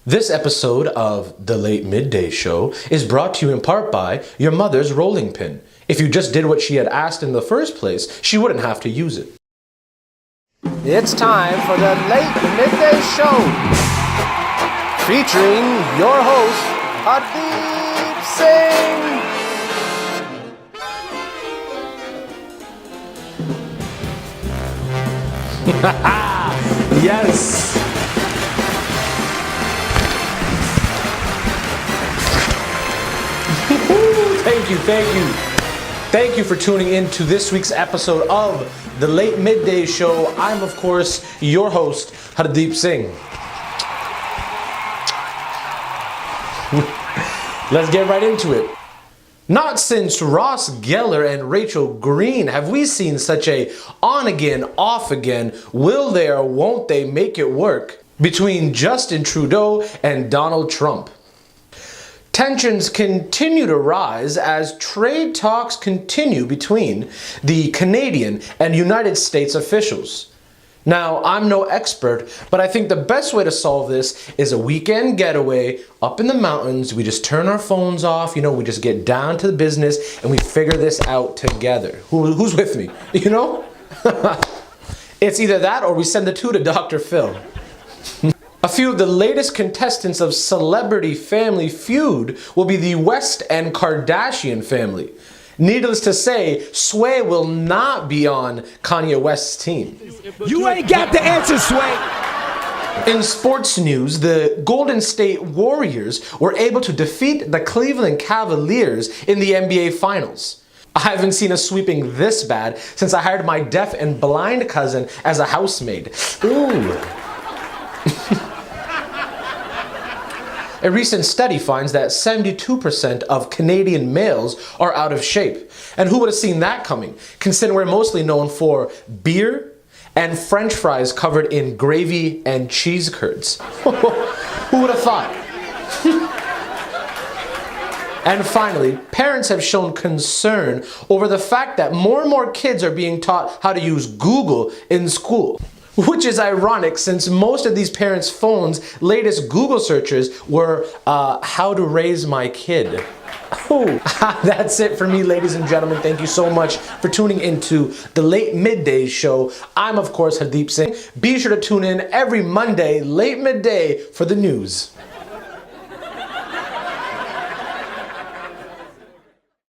This episode of The Late Midday Show is brought to you in part by your mother's rolling pin. If you just did what she had asked in the first place, she wouldn't have to use it. It's time for The Late Midday Show, featuring your host, Hardip Singh. Yes! Thank you for tuning in to this week's episode of The Late Midday Show. I'm, of course, your host, Hardip Singh. Let's get right into it. Not since Ross Geller and Rachel Green have we seen such a on-again, off-again, will they or won't they make it work between Justin Trudeau and Donald Trump. Tensions continue to rise as trade talks continue between the Canadian and United States officials. Now, I'm no expert, but I think the best way to solve this is a weekend getaway up in the mountains. We just turn our phones off, we just get down to the business and we figure this out together. Who's with me? It's either that or we send the two to Dr. Phil. A few of the latest contestants of Celebrity Family Feud will be the West and Kardashian family. Needless to say, Sway will not be on Kanye West's team. You ain't got the answer, Sway! In sports news, the Golden State Warriors were able to defeat the Cleveland Cavaliers in the NBA Finals. I haven't seen a sweeping this bad since I hired my deaf and blind cousin as a housemaid. Ooh. A recent study finds that 72% of Canadian males are out of shape. And who would have seen that coming, considering we're mostly known for beer and French fries covered in gravy and cheese curds. Who would have thought? And finally, parents have shown concern over the fact that more and more kids are being taught how to use Google in school. Which is ironic since most of these parents' phones' latest Google searches were, how to raise my kid. Oh, that's it for me, ladies and gentlemen. Thank you so much for tuning into The Late Midday Show. I'm, of course, Hardip Singh. Be sure to tune in every Monday, late midday, for the news.